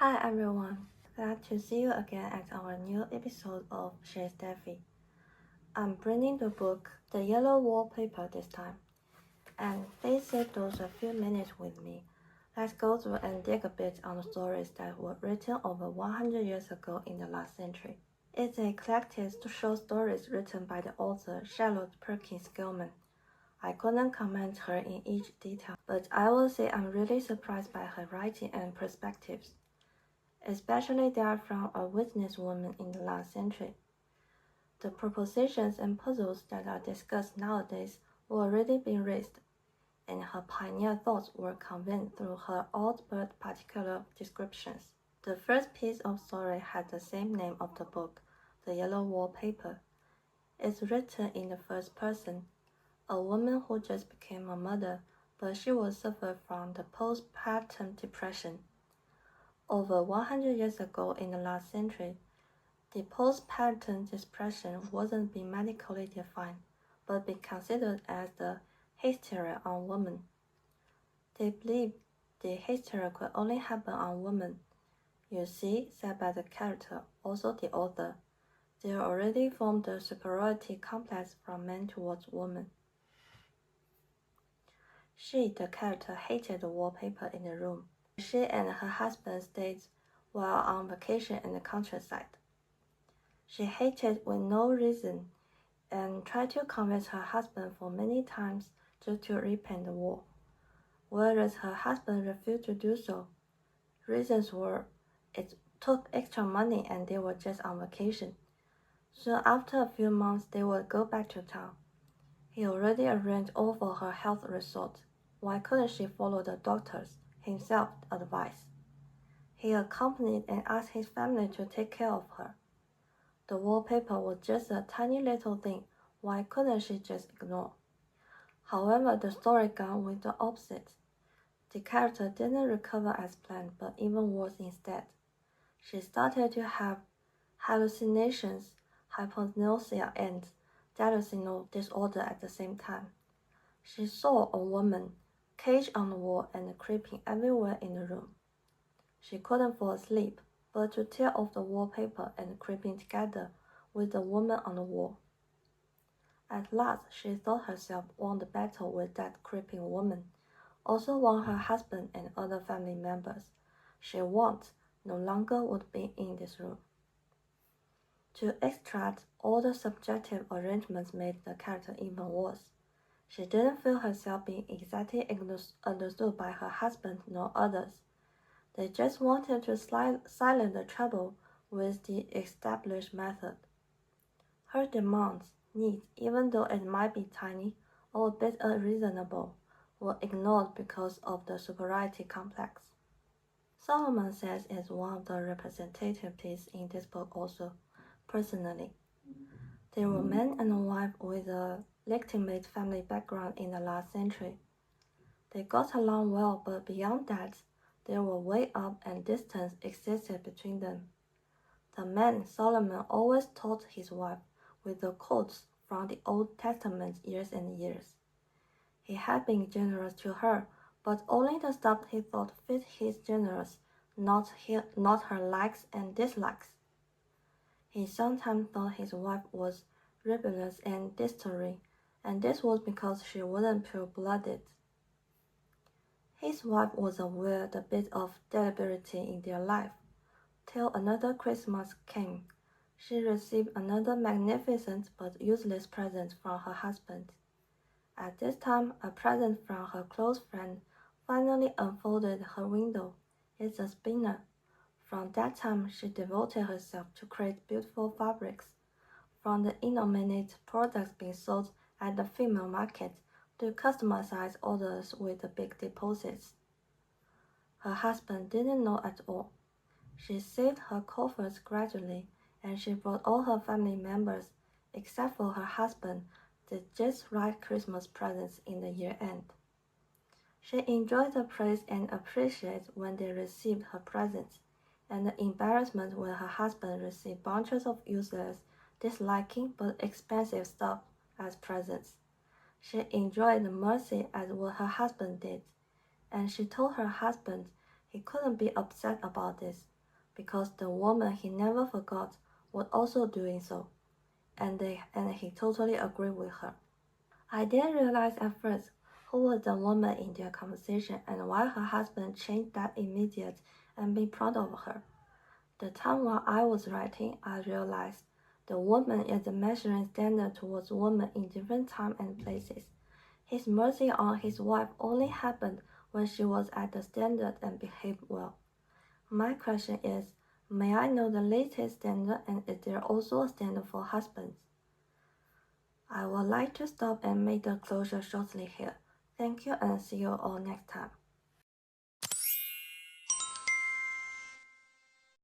Hi everyone, glad to see you again at our new episode of Chez Stephy. I'm bringing the book The Yellow Wallpaper this time, and please save those a few minutes with me. Let's go through and dig a bit on the stories that were written over 100 years ago in the last century. It's a collected short stories written by the author Charlotte Perkins Gilman. I couldn't comment her in each detail, but I will say I'm really surprised by her writing and perspectives, especially that from a witness woman in the last century. The propositions and puzzles that are discussed nowadays were already being raised, and her pioneer thoughts were conveyed through her odd but particular descriptions. The first piece of story had the same name of the book, The Yellow Wallpaper. It's written in the first person, a woman who just became a mother, but she will suffer from the postpartum depression. Over 100 years ago in the last century, the postpartum depression wasn't being medically defined, but being considered as the hysteria on women. They believed the hysteria could only happen on women. You see, said by the character, also the author, they already formed a superiority complex from men towards women. She, the character, hated the wallpaper in the room. She and her husband stayed while on vacation in the countryside. She hated with no reason and tried to convince her husband for many times just to repaint the wall, whereas her husband refused to do so. Reasons were it took extra money and they were just on vacation. So after a few months they would go back to town. He already arranged all for her health resort. Why couldn't she follow the doctor's himself advice? He accompanied and asked his family to take care of her. The wallpaper was just a tiny little thing. Why couldn't she just ignore? However, the story gone with the opposite. The character didn't recover as planned, but even worse instead. She started to have hallucinations, hypnosia, and delusional disorder at the same time. She saw a woman caged on the wall and creeping everywhere in the room. She couldn't fall asleep, but to tear off the wallpaper and creeping together with the woman on the wall. At last, she thought herself won the battle with that creeping woman, also won her husband and other family members. She won, no longer would be in this room. To extract all the subjective arrangements made the character even worse. She didn't feel herself being exactly understood by her husband nor others. They just wanted to silence the trouble with the established method. Her demands, needs, even though it might be tiny or a bit unreasonable, were ignored because of the superiority complex. Solomon says it's one of the representatives in this book also, personally. They were man and a wife with a legitimate family background in the last century. They got along well, but beyond that, there were way up and distance existed between them. The man Solomon always taught his wife with the quotes from the Old Testament years and years. He had been generous to her, but only the stuff he thought fit his generous, not her likes and dislikes. He sometimes thought his wife was rebellious and distillery, and this was because she wasn't pure-blooded. His wife was aware the bit of deliberation in their life. Till another Christmas came, she received another magnificent but useless present from her husband. At this time, a present from her close friend finally unfolded her window. It's a spinner. From that time, she devoted herself to create beautiful fabrics. From the innominate products being sold at the female market to customized orders with the big deposits. Her husband didn't know at all. She saved her coffers gradually, and she brought all her family members, except for her husband, the just right Christmas presents in the year-end. She enjoyed the praise and appreciated when they received her presents, and the embarrassment when her husband received bunches of useless, disliking but expensive stuff as presents. She enjoyed the mercy as what her husband did, and she told her husband he couldn't be upset about this, because the woman he never forgot was also doing so, and he totally agreed with her. I didn't realize at first who was the woman in their conversation and why her husband changed that immediate and be proud of her. The time while I was writing, I realized the woman is the measuring standard towards women in different time and places. His mercy on his wife only happened when she was at the standard and behaved well. My question is, may I know the latest standard, and is there also a standard for husbands? I would like to stop and make the closure shortly here. Thank you and see you all next time.